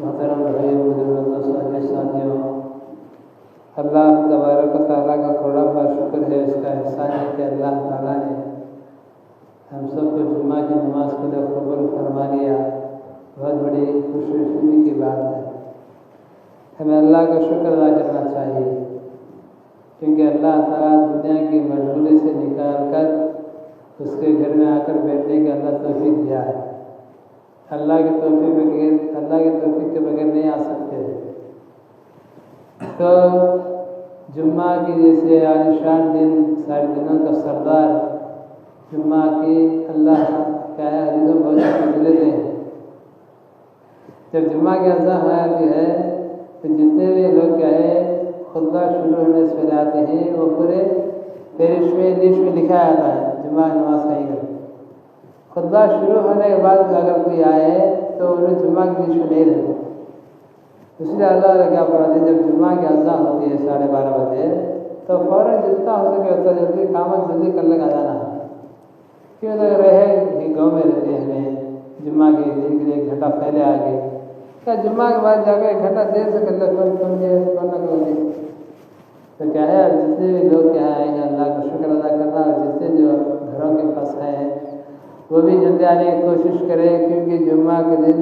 मोहतरम भाइयों बुजुर्गों साथियों अल्लाह तबारक व तआला का करोड़ा बार शुक्र है, इसका एहसान है कि अल्लाह ताला ने हम सबको जुम्मा की नमाज के लिए कबूल फरमा लिया। बहुत बड़ी खुशनसीबी की बात है। हमें अल्लाह का शुक्र अदा करना चाहिए, क्योंकि अल्लाह ताला दुनिया की मशगूली से निकाल कर उसके घर में आकर बैठने का अल्लाह तौफीक दिया है। अल्लाह के तौफीक के बगैर नहीं आ सकते। तो जुम्मा की जैसे आलिशान दिन, सारे दिनों का सरदार जुम्मा की अल्लाह क्या है हदीसों बहुत फजीलत है। जब जुम्मा की अज़ान आती है तो जितने भी लोग क्या है खुतबा शुरू होने से पहले आते हैं वो पूरे पेरिश में लिस्ट में लिखा आता है जुम्मा नमाज सही कर। खुतबा शुरू होने के बाद अगर कोई आए तो उन्हें जुम्मा की लिस्ट में नहीं रहते। इसलिए अल्लाह ने क्या पढ़ा जब जुम्मा की अज़ान होती है 12:30 बजे तो फ़ौरन जितना हो सके उतना जल्दी काम जल्दी कर लगा जाना। क्यों तो रहे गाँव में रहते हैं, जुम्मा के दिन के लिए 1 घंटा पहले आ गए क्या जुम्मा के बाद जाकर 1 घंटा देर से कर ले तो क्या है जितने भी लोग क्या आएंगे अल्लाह का शुक्र अदा करना। और जितने जो घरों के पास हैं वो भी जल्दी आने की कोशिश करें, क्योंकि जुम्मा के दिन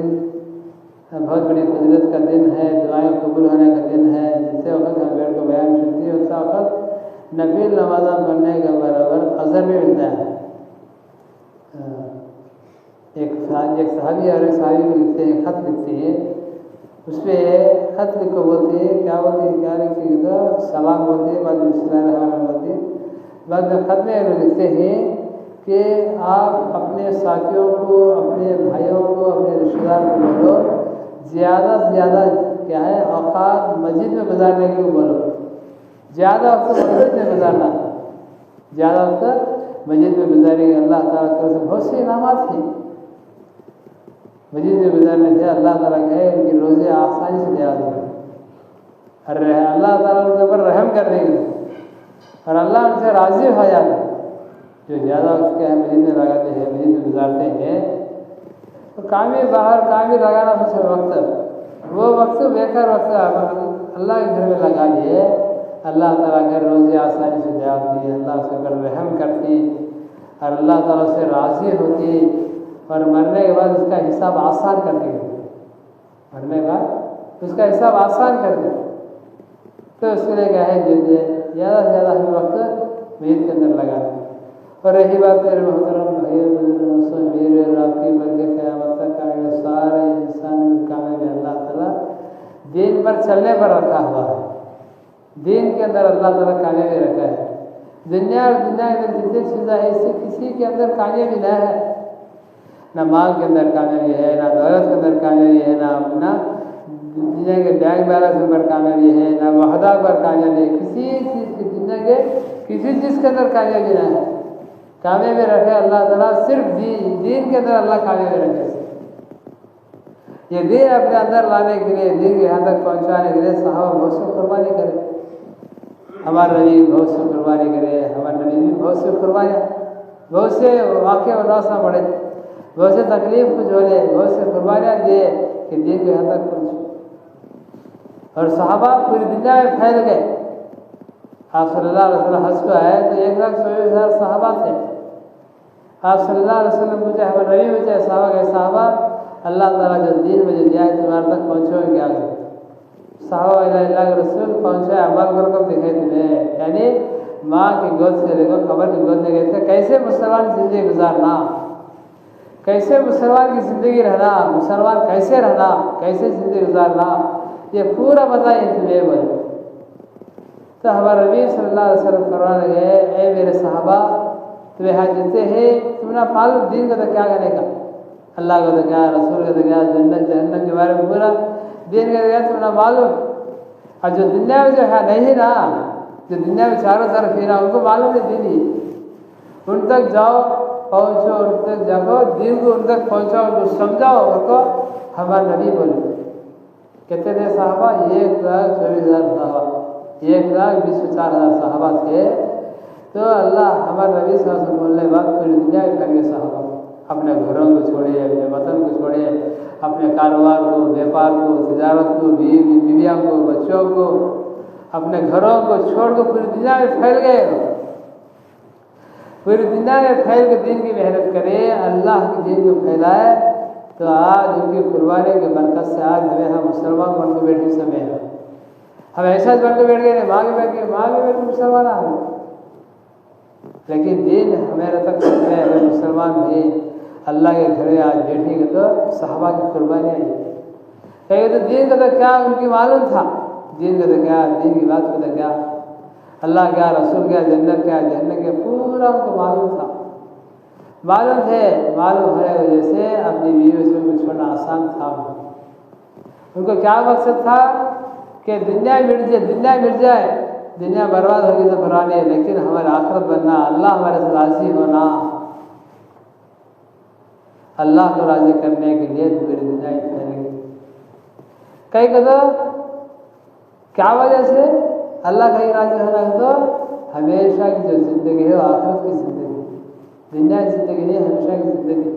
बहुत बड़ी फजीलत का दिन है, दुआएं कबूल होने का दिन है। जिससे वक्त हम बैठ को बयान सुनती है उसका वक्त नफिल नमाज़ा पढ़ने के बराबर अज़र भी मिलता है। एक सहाबी और एक सहाबी को लिखते हैं, खत लिखते हैं, उस पर खत को बोलते हैं क्या लिखती है तो सलाम बोलते हैं, बाद में बिस्मिल्लाह बोलते हैं। बाद में खत में लिखते हैं कि आप अपने साथियों को, अपने भाइयों को, अपने रिश्तेदार को बोलो ज़्यादा से ज़्यादा क्या है औकात मस्जिद में गुजारने की बोलो। ज़्यादा वक्त मस्जिद में गुजारना, ज़्यादा वक्त मस्जिद में गुजारेंगे अल्लाह ताला की तरफ से बहुत सी इनामात हैं। मस्जिद में गुजारने से अल्लाह ताला कहे उनकी रोज़े आसानी से दे देंगे। अरे अल्लाह ताला उनके ऊपर रहम कर देंगे और अल्लाह उनसे राज़ी हो जाएगा। जो ज़्यादा वक्त क्या है मस्जिद में लगाते हैं, मस्जिद में गुजारते हैं, तो कामी बाहर कामी लगाना सबसे वक्त वो वक्त बेकार वक्त अल्लाह के घर में लगा लिए अल्लाह ताला के रोज़े आसानी से जाती है, अल्लाह से पर रहम करती और अल्लाह ताला से राज़ी होती और मरने के बाद उसका हिसाब आसान कर देगी। मरने के बाद उसका हिसाब आसान कर दे। तो उसके लिए क्या है ज़्यादा से ज़्यादा हमें वक्त मस्जिद के अंदर लगा। और रही बात मेरे मोहतरम भाइयों बुजुर्गों मेरे और आपकी बल्कि क़यामत तक आए सारे इंसान कामे में अल्लाह ताला दीन पर चलने पर रखा हुआ है। दीन के अंदर अल्लाह ताला कामयाबी रखा है। दुनिया और दुनिया के अंदर जितनी चीज़ें हैं इससे किसी के अंदर कामयाबी न है, ना माल के अंदर कामयाबी है, ना दौलत के अंदर कामयाबी है, ना अपना दुनिया के बैंक बैलेंस पर कामयाबी है, ना वहदा पर कामयाबी है। किसी चीज़ की दुनिया के किसी चीज़ के अंदर कामयाबी ना है। कामयाबी रखे अल्लाह ताला सिर्फ दीन के अंदर अल्लाह कामयाबी रखे। ये दीन अपने अंदर लाने के लिए, दीन के यहाँ तक पहुँचाने के लिए सहाबा बहुत सी कुर्बानी करे। हमारे नबी बहुत सी कुर्बानी करे, हमारे नबी भी बहुत सी कुर्बानियाँ बहुत से वाक़े और नौसा पड़े, बहुत से तकलीफ को झोले, बहुत से कुर्बानियाँ दिए कि दीन के यहाँ तक पहुँचे। और सहाबा पूरी दुनिया में फैल गए। आप सल्लल्लाहु अलैहि वसल्लम हज को आए तो 1,24,000 सहाबा थे। आप सल्लल्लाहु अलैहि वसल्लम पूछे, हमारे नबी पूछे सहाबा के सहाबा अल्लाह ताला जो दीन मुझे दिया है तुम्हारे तक पहुँचोगे क्या करें? सहाबा अल्लाह के रसूल पहुँचे, अमल कर दिखाई तुम्हें, यानी माँ की गोद से लेकर खबर की गोद में गए। कैसे मुसलमान जिंदगी गुजारना, कैसे मुसलमान की ज़िंदगी रहना, मुसलमान कैसे रहना, कैसे ज़िंदगी गुजारना, ये पूरा बताइए तुम्हें बोले। तो हमारे नबी सल्लल्लाहु अलैहि वसल्लम फरमाने लगे, ऐ मेरे सहाबा तुम्हें यहाँ जीते हैं, तुम ना मालूम दीन का तो क्या करेगा, अल्लाह का तो क्या, रसूल का तो क्या, जन्नत जहन्नम के बारे में पूरा दीन का तो क्या तुम ना मालूम। और जो दुनिया में जो है नहीं ना, जो दुनिया में चारों तरफ फिरा उनको मालूम है दीन ही, उन तक जाओ पहुँचो, उन तक जाओ, दीन को उन तक पहुँचाओ, उनको समझाओ। उनको हमारे नबी बोले कहते थे साहबा 1,24,000 साहबा, 1,24,000 साहबा थे। तो अल्लाह हमारे नबी सल्लल्लाहु अलैहि वसल्लम बोलने बाद पूरी दुनिया में फैल गए साहबा। अपने घरों को छोड़िए, अपने वतन को छोड़िए, अपने कारोबार को, व्यापार को, तिजारत को, बीवियों को, बच्चों को, अपने घरों को छोड़ कर पूरी दुनिया में फैल गए। पूरी दुनिया में फैल के दीन की मेहनत करे, अल्लाह के दीन को फैलाए। तो आज उनकी कुर्बानी के बरकत से आज हमें हम मुसलमान बन के बैठे समय है। हम ऐसा बन के बैठ गए, माँ के बैठ के मुसलमान आ गए, लेकिन दीन हमारे तक हमें मुसलमान भी अल्लाह के घरे आज बैठेंगे तो सहाबा की कुर्बानी आई। कहेंगे तो दीन का तो क्या उनकी मालूम था, दीन का तो क्या, दीन की बात का तो क्या, अल्लाह क्या, रसूल क्या, जन्नत क्या, जहन्नम क्या, पूरा उनको मालूम था। मालूम थे, मालूम होने की वजह से अपनी बीवी से छोड़ना आसान था। उनको क्या मकसद था कि दुनिया मिट जाए, दुनिया बर्बाद होगी तो बर्बाद है, लेकिन हमारे आखिरत बनना, अल्लाह हमारे से राज़ी होना, अल्लाह को राज़ी करने के लिए पूरी दुनिया फैलेगी। कई कदो क्या वजह से अल्लाह कहीं राज़ी होना है तो हमेशा की जो ज़िंदगी है वो आखिरत की ज़िंदगी, दुनिया की ज़िंदगी नहीं, हमेशा की ज़िंदगी।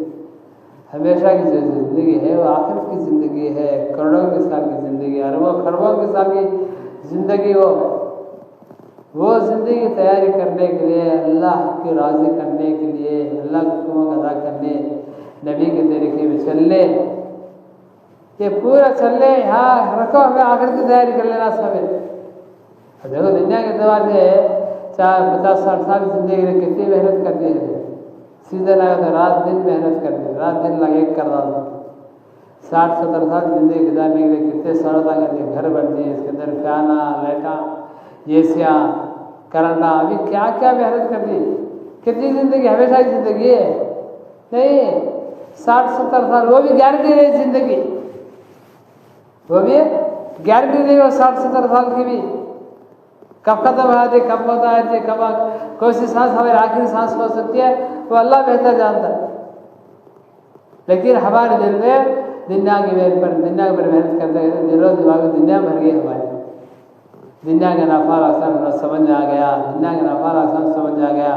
हमेशा की जो ज़िंदगी है वो आखिरत की ज़िंदगी है, करोड़ों के साल की ज़िंदगी, अरबों खरबों के साल की ज़िंदगी। वो ज़िंदगी तैयारी करने के लिए, अल्लाह को राज़ी करने के लिए, अल्लाह के हुक्मों को अदा करने, नबी के तरीके में चलने, ये पूरा चलने। यहाँ रखो, हमें आखिरत की तैयारी कर लेना समय। देखो दुनिया के एतबार से 50-60 साल की ज़िंदगी में कितनी मेहनत करती है, सीधे लगा तो रात दिन मेहनत करते, रात दिन लगे कर रहा था। 60-70 साल जिंदगी गुजारने के लिए कितने सहूलता करते, घर बन दिए, इसके अंदर फैना, लाइटा, एसियाँ, करंटा, अभी क्या क्या मेहनत कर दी। कितनी ज़िंदगी, हमेशा की ज़िंदगी है नहीं, 60-70 साल, वो भी गारंटी नहीं ज़िंदगी, वो भी गारंटी नहीं हो 60-70 साल की भी। कब खत्म हो जाती, कब होता है, कब कौन सी सांस हमारी आखिरी सांस हो सकती है, वो अल्लाह बेहतर जानता है। लेकिन हमारे दिल में दुनिया के ऊपर मेहनत करते हैं, दिलों दिमाग में दुनिया भर गई हमारी, दुनिया का नफा नुकसान समझ में आ गया, दुनिया का नफा नुकसान समझ में आ गया,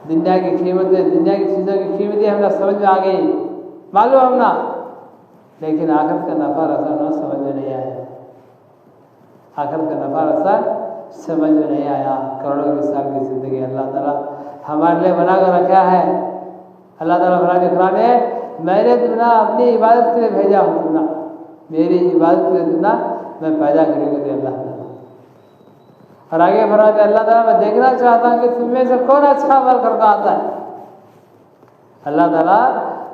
दुनिया की कीमतें, दुनिया की चीज़ों की कीमतें हमें समझ में आ गई, मालूम हम ना, लेकिन आखिरत का नफा नुकसान समझ में नहीं आया। आखिरत का नफा नुकसान समझ में नहीं आया। करोड़ों के साल की ज़िंदगी अल्लाह ताला हमारे लिए बना कर रखा है। अल्लाह ताला फरमाते फरमाने, मैंने तुम्हें अपनी इबादत के लिए भेजा हूँ, तुमना मेरी इबादत के लिए तुमना मैं पैदा करूँगा अल्लाह ताला। और आगे फरमाते अल्लाह ताला, मैं देखना चाहता हूँ कि तुम में से कौन अच्छा अमल करता आता है। अल्लाह ताला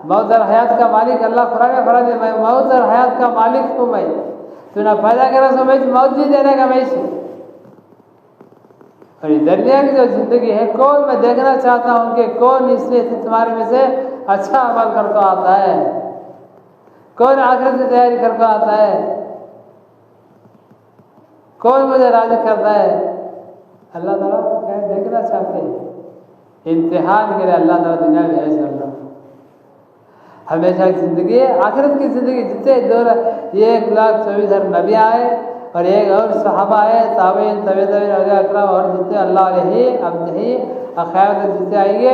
मौत और हयात का मालिक, अल्लाह फरमाते मैं मौत और हयात का मालिक हूँ, मैं तुमने पैदा करा सो मैं मौत भी देने का मैं से। और दुनिया की जो ज़िंदगी है, कौन, मैं देखना चाहता हूँ कि कौन इसमें तुम्हारे में से अच्छा अमल करता आता है, कौन आखिरत की तैयारी करता आता है, कौन मुझे राज़ी करता है। अल्लाह ताला क्या देखना चाहते हैं, इम्तिहान के लिए अल्लाह ताला दुनिया में है चलना। हमेशा की ज़िंदगी, आखिरत की ज़िंदगी, जितने 1,24,000 नबी आए और एक और सहाबा आए, ताबईन, तबे अकरम और जितने अल्लाह अलैहि अब नहीं अखैर जितने आएंगे,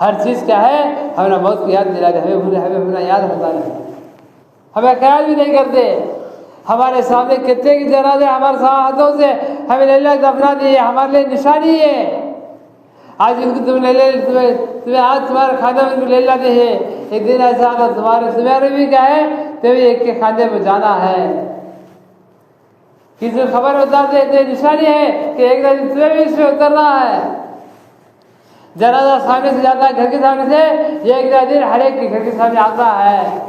हर चीज़ क्या है, हमें मौत की याद दिला दे, हमें अपना याद होता नहीं, हमें ख्याल भी नहीं करते। हमारे सामने कितने की जनाजे हमारे हाथों से हमें ले दफना दिए, हमारे लिए निशानी है। आज इनको तुम्हें आज तुम्हारे खाने में ले लाते हैं, एक दिन ऐसा आता तुम्हारे भी क्या है, तुम्हें एक के खाने में जाना है। किसी को खबर उतारते थे, निशानी है कि एक दिन तुम्हें भी इसमें उतरना है। जनाजा सामने से जाता है, घर के सामने से, ये एक दिन हर एक के घर के सामने आता है।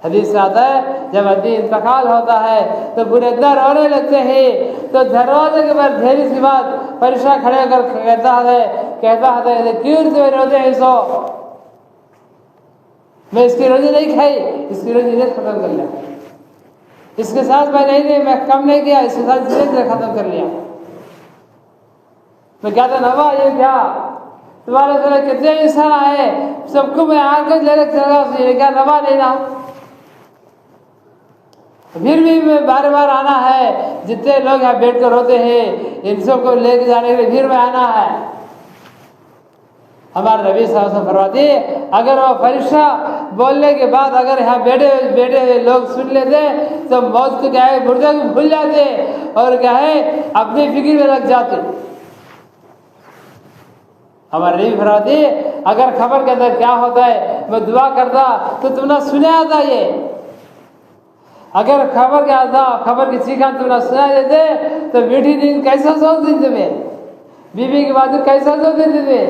हदीस से आता है जब आदमी इंतकाल होता है तो पूरे दर रोने लगते हैं, तो दरवाजे के बाद ढेरी सी बात परेशान खड़े होकर कहता है क्यों तुम्हें रोते हैं, सो मैं इसकी रोजी नहीं खाई, इसकी रोजी नहीं खत्म कर लिया, इसके साथ मैं कम नहीं किया, इसके साथ धीरे खत्म कर लिया। मैं क्या था नवा, ये क्या तुम्हारे तरह कितने इंसान आए, सबको मैं आकर ले चला, क्या नवा लेना, फिर भी मैं बार बार आना है। जितने लोग यहाँ बैठ कर रोते हैं इन सबको लेके जाने के लिए फिर में आना है। हमारे नबी साहब से फरमाते, अगर वो फरिश्ता बोलने के बाद अगर यहाँ बैठे हुए लोग सुन लेते तो मौत को क्या है, मुर्दे को भूल जाते और क्या है अपनी फिक्र में लग जाते। हमारे नबी फरमाते, अगर खबर के अंदर क्या होता है मैं दुआ करता तो तुमने सुना आता ये, अगर खबर क्या था, खबर की चीखा तुमने सुना देते तो मीठी नींद कैसा सोच दी तुम्हें, बीवी की बात कैसा सोच दी तुम्हें,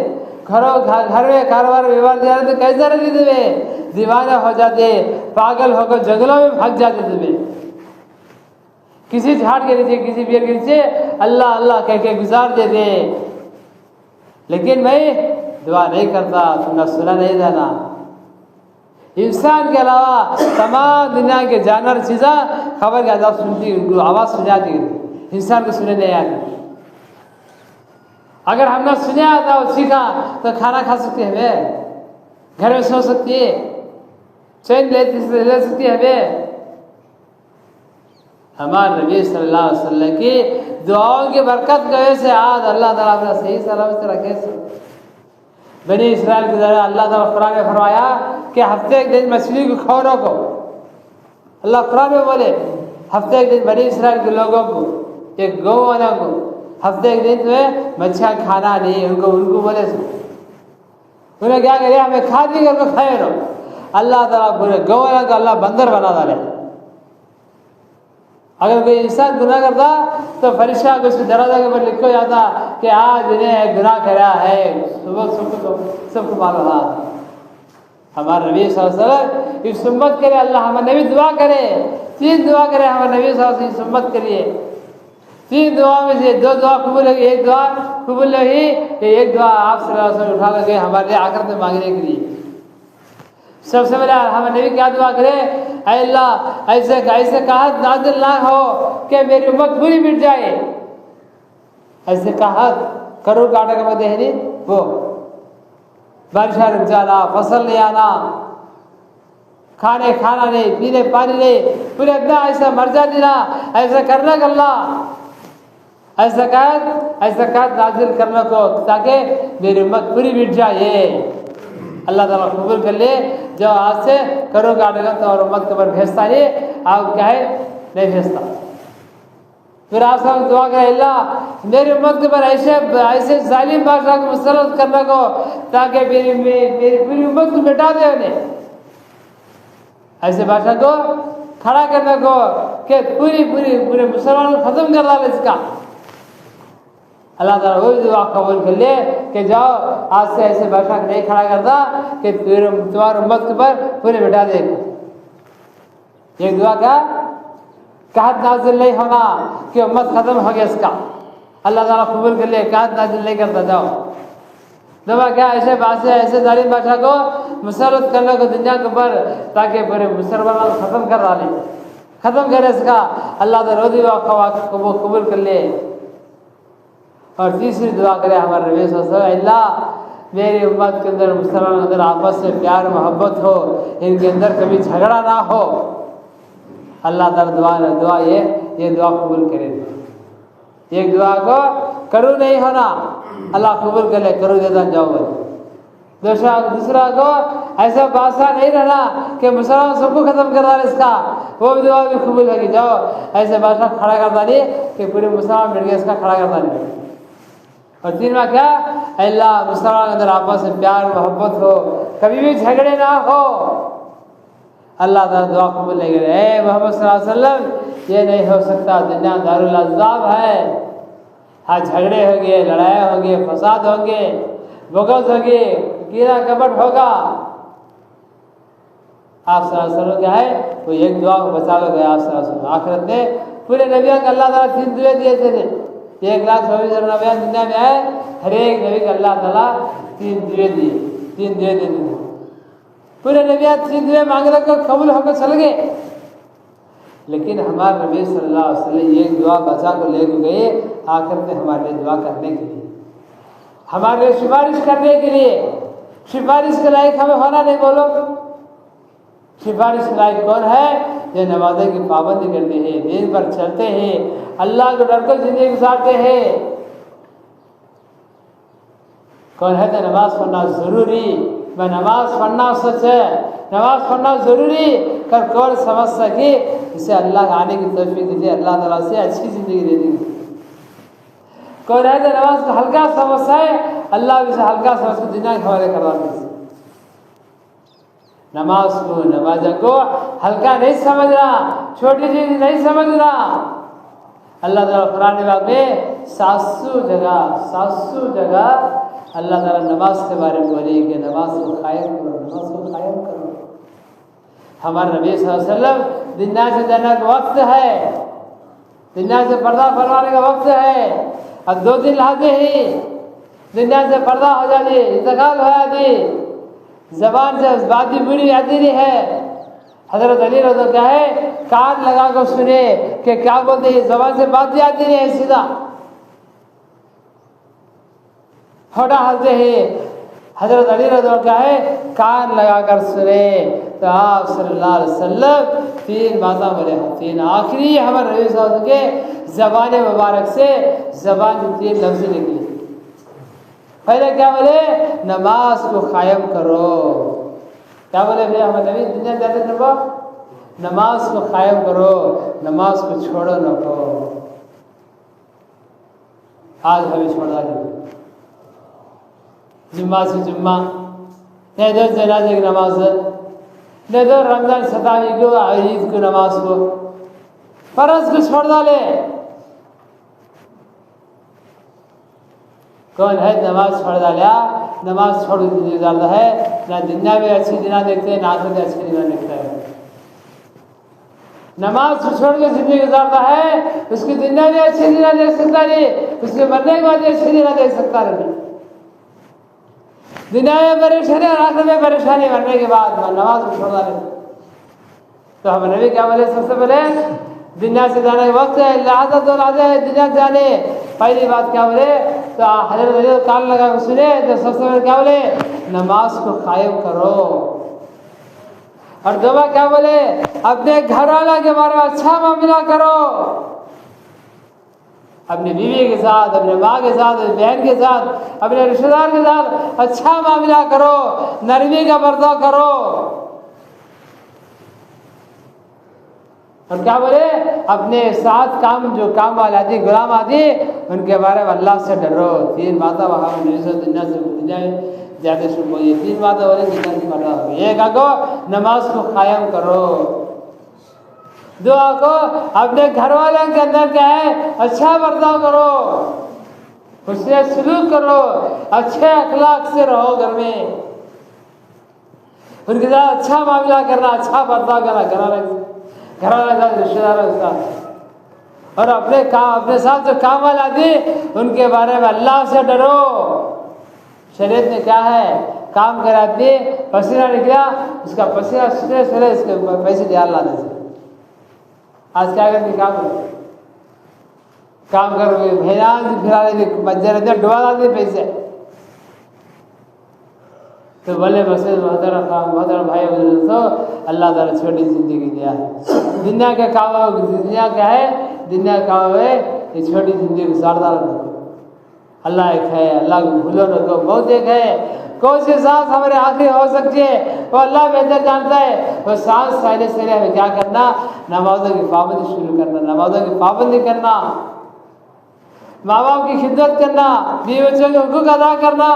घर में कारोबार व्यवहार जा रहे तो कैसा रहती तुम्हें, दीवाना हो जाते, पागल होकर जंगलों में भाग जाते तुम्हें, किसी झाड़ के नीचे किसी पेड़ के नीचे अल्लाह अल्लाह कह के गुजार देते। लेकिन मैं दुआ नहीं करता, तुमने सुना नहीं जाना। इंसान के अलावा तमाम दुनिया के जानवर चीज़ें खबर के आवाज़ सुनती, उनको आवाज़ सुनाती, इंसान को सुने नहीं आती। अगर हमने सुना था और सीखा तो खाना खा सकते हैं, घर में सो सकती है, चैन ले सकती है हमें। हमारे नबी सल्लल्लाहु अलैहि वसल्लम की दुआओं की बरकत की वजह से आज अल्लाह ताला अपना सही सलामत रखे। बनी इसराइल के द्वारा अल्लाह ताला कुरान में फरमाया कि हफ्ते एक दिन मछली को खाओ को, अल्लाह कुरान में बोले हफ्ते एक दिन बनी इसराइल के लोगों को, एक गौ वाला को हफ्ते एक दिन तुम्हें मच्छियाँ खाना नहीं, उनको बोले उन्हें क्या करे, हमें खा दी करके खाए रहो। अल्लाह ताला पूरे गौ वाला को अल्लाह बंदर बना डाले। अगर कोई इंसान गुनाह करता तो फरिश्ता को उसके दरवाजे के ऊपर लिखो जाता कि आज इन्हें गुनाह करा है, सुबह सबको मालूम था। हमारे नबी सल्लल्लाहु अलैहि वसल्लम इस उम्मत करे, अल्लाह हमारे नबी दुआ करे, 3 दुआ करे हमारे नबी सल्लल्लाहु अलैहि वसल्लम उम्मत करिए। 3 दुआ में से 2 दुआ कबूल होगी, एक दुआ कबूल होगी, एक दुआ आप सल्लल्लाहु अलैहि वसल्लम उठा लगे हमारे लिए आखिरत में मांगने के लिए। सबसे पहले हमारे नबी क्या दुआ करे, अल्लाह ऐसे कहा नाज़िल ना हो कि मेरी उम्मत पूरी मिट जाए, ऐसे कहा करो काटा का मत है वो बारिश रुक जाना, फसल नहीं आना, खाना नहीं, पीने पानी नहीं, पूरे इतना ऐसा मर जाती ना, ऐसा करना कर अल्लाह, ऐसा कहा नाज़िल करने को ताकि मेरी उम्मत पूरी मिट जाए। अल्लाह ताला कबूल कर ले। जो आज से करो काटेगा तो और उम्मत के ऊपर भेजता नहीं, आप क्या है नहीं भेजता। फिर आप सब दुआ करें, अल्लाह मेरी उम्मत के ऊपर ऐसे जालिम बादशाह को मुसल्लत करने को ताकि मेरी पूरी उम्मत को मिटा दे, उन्हें ऐसे बादशाह को खड़ा करने को कि पूरे मुसलमान को खत्म कर डाले इसका। अल्लाह ताला वही दुआ कबूल कर ले कि जाओ आज से ऐसे बादशाह नहीं खड़ा करता कि तुम्हारी उम्मत के ऊपर पूरे मिटा देगा। ये दुआ का कहत नाजिल नहीं होना कि उम्मत खत्म हो गया इसका, अल्लाह ताला कबूल कर ले, कहत नाजिल नहीं करता। जाओ दुआ क्या ऐसे बादशाह ऐसे जालिम बादशाह को मुसल्लत करने को दुनिया के ऊपर ताकि पूरे मुसलमानों को खत्म कर डाले, खत्म करे इसका। अल्लाह ताला दुआ कबूल कर ले। और तीसरी दुआ करे हमारे नबी सल्लल्लाहु अलैहि वसल्लम, अल्लाह मेरी उम्मत के अंदर मुसलमान के अंदर आपस में प्यार मोहब्बत हो, इनके अंदर कभी झगड़ा ना हो। अल्लाह ताला दुआ ये दुआ कबूल करे। एक दुआ को करू नहीं होना, अल्लाह कबूल कर ले, करो देता जाओ बोले। दूसरा को ऐसा बादशाह नहीं रहना कि मुसलमान सबको खत्म कर रहा है इसका, वो भी दुआ भी कबूल होगी। जाओ ऐसे बादशाह खड़ा करता नहीं कि पूरे मुसलमान मिल गए, इसका खड़ा करता नहीं। और तीसरा क्या, अल्लाह मुसलमान के अंदर आपस में प्यार मोहब्बत हो, कभी भी झगड़े ना हो, अल्लाह ताला दुआ कबूल नहीं करे। मोहम्मद सल्लल्लाहु अलैहि वसल्लम ये नहीं हो सकता, दुनिया दारुल अज़ाब है। हाँ झगड़े होंगे, लड़ाई होंगे, फसाद होंगे, बग़ज़ होगी, कीड़ा कपट होगा। आप सल्लल्लाहु अलैहि वसल्लम क्या है, वो एक दुआ को बचा लो गया। आप सल्लल्लाहु अलैहि वसल्लम आखिरत में पूरे नबियों को अल्लाह ताला 3 दुआएं दिए थे। 1,24,000 नबियाँ दुनिया में आए, हर एक नबी को अल्लाह ताला 3 दुआएं दिए, 3 दुआएं दे दी। पूरे नबियाँ 3 दुआएं मांगे तो कबूल होकर चल गए। लेकिन हमारे नबी सल्लल्लाहु अलैहि वसल्लम एक दुआ बचा को लेकर गए आखिर में हमारे लिए दुआ करने के लिए, हमारे लिए सिफारिश करने के लिए। सिफारिश के लायक हमें होना नहीं, बोलो सिफारिश के लायक कौन है? जो नमाज़ों की पाबंदी करते हैं, दीन पर चलते हैं, अल्लाह को डर कर जिंदगी गुजारते हैं। कौन है? तो नमाज पढ़ना जरूरी, मैं नमाज पढ़ना सच है, नमाज पढ़ना जरूरी कर कौन समझ सके, इसे अल्लाह आने की तौफीक दीजिए, अल्लाह ताला से अच्छी जिंदगी दे देगी। कौन है? तो नमाज को हल्का समझता है, अल्लाह भी हल्का समझ को दुनिया के हवाले करवा दीजिए। नमाज को, नमाज को हल्का नहीं समझना, छोटी चीज नहीं समझना। अल्लाह ताला कुरान में 700 जगह अल्लाह ताला नमाज के बारे में बोले कि नमाज को कायम करो, नमाज को कायम करो। हमारे नबी सल्लल्लाहु अलैहि वसल्लम दुनिया से जाने का वक्त है, दुनिया से पर्दा फरमाने का वक्त है। अब 2 दिन लाते ही दुनिया से पर्दा हो जाती, इंतकाल हो जाती, जबान से बात भी बुरी आती नहीं है। हजरत अली रज़ी क्या है, कान लगा कर सुने कि क्या बोलते हैं, जबान से बात भी आती नहीं है, सीधा होठा हलते हैं। हजरत अली रज़ी क्या है, कान लगा कर सुने। तो आप सल्लल्लाहु अलैहि वसल्लम 3 बातें बोले, 3 आखिरी हमारे नबी सल्लल्लाहु अलैहि वसल्लम के ज़बान मुबारक से ज़बान में 3 लफ्ज़ निकली। पहले क्या बोले? नमाज को कायम करो। क्या बोले भैया हमारे नबी दुनिया जाते नबा, नमाज को कायम करो, नमाज को छोड़ो न को। आज हमें छोड़ा नहीं, जुम्मा से जुम्मा, नहीं तो जनाजे की नमाज, नहीं तो रमजान सतावी को, ईद को नमाज को, फर्ज को छोड़ डाले। कौन है? नमाज छोड़ डाला, नमाज छोड़ गुजारता है, ना दुनिया में अच्छी दिना देखते हैं, ना आखिरत में अच्छी दिना देखता है। नमाज छोड़ के जिंदगी गुजारता है, उसकी दुनिया में अच्छी दिना देख सकता नहीं, उसके मरने के बाद अच्छी दिना देख सकता नहीं। दुनिया में परेशानी और आखिरत में परेशानी, मरने के बाद नमाज को छोड़ डाले। तो हम नबी क्या बोले? सबसे पहले दुनिया से जाने का वक्त है, लिहाजा तो राजा है दुनिया से जाने। पहली बात क्या बोले? तो हजरत अली कान लगा कर सुने, तो सबसे पहले क्या बोले? नमाज को कायम करो। और दुआ क्या बोले? अपने घर वाला के बारे में अच्छा मामला करो, अपनी बीवी के साथ, अपने माँ के साथ, अपनी बहन के साथ, अपने रिश्तेदार के साथ अच्छा मामला करो, नरमी का बर्ताव करो। और क्या बोले? अपने साथ काम, जो काम वाले आदि, गुलाम आदि, उनके बारे में अल्लाह से डरो। 3 बातें वहाँ दुनिया से ज्यादा शुरू हुई, 3 बातें बोले दुनिया से मर्दा। एक आगो नमाज को कायम करो, दुआ को अपने घर वालों के अंदर क्या है, अच्छा बर्ताव करो, उससे सलूक करो, अच्छे अखलाक से रहो घर में, उनके साथ अच्छा मामला करना, अच्छा बर्ताव करना, घर वाले साथ, रिश्तेदारों के साथ। और अपने साथ जो काम वाले आदि, उनके बारे में अल्लाह से डरो। शरीयत में क्या है? काम कराते, पसीना निकला, उसका पसीना सुने इसके पैसे ध्यान लाने से। आज क्या करते? काम करोगे, भैयान फिरा मजर डुबा डालते पैसे। तो बोले मसजिद मोहतरम भाई तो अल्लाह ताला छोटी जिंदगी दिया है। दुनिया के काम, दुनिया क्या है? दुनिया का काम है ये छोटी जिंदगी गुजारता रहो। अल्लाह एक है, अल्लाह को भूलो न तो बहुत एक है। कौन सी सांस हमारे आखिरी हो सकती है वो अल्लाह बेहतर जानता है। वो सांस सहले सहले हमें क्या करना, नमाजों की पाबंदी शुरू करना, नमाजों की पाबंदी करना, माँ बाप की खिदमत करना, बीवी बच्चों के हुकूक अदा करना,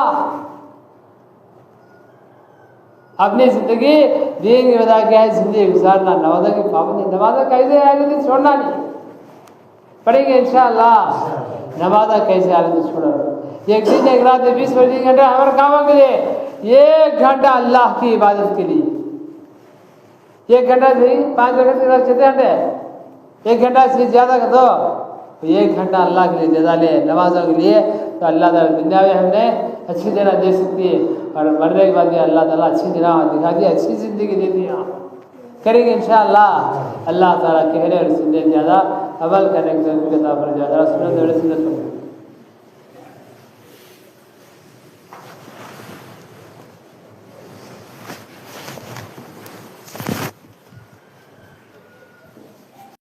अपनी जिंदगी दीन की वजह क्या है जिंदगी गुजारना, नमाजों की पाबंदी, नमाजों कैसे आए छोड़ना नहीं पड़ेंगे इंशाअल्लाह। नमाजा कैसे आए तो छोड़ो। एक दिन एक रात 20-25 घंटे हमारे कामों के लिए, 1 घंटा अल्लाह की इबादत के लिए, 1 घंटा से 5 घंटे 6 घंटे, 1 घंटा से ज्यादा कर दो तो 1 घंटा अल्लाह के लिए ज्यादा ले नमाजों के लिए, तो अल्लाह ताला दुनिया में हमने अच्छी तरह दे सकती है और मरने के बाद अल्लाह ताला अच्छी तरह दिखा दी, अच्छी जिंदगी दे दी। करेंगे इंशाअल्लाह। अल्लाह ताला कहने और सुनने ज़्यादा अमल करने की तौफीक अता फरमाए। ज़्यादा सुनने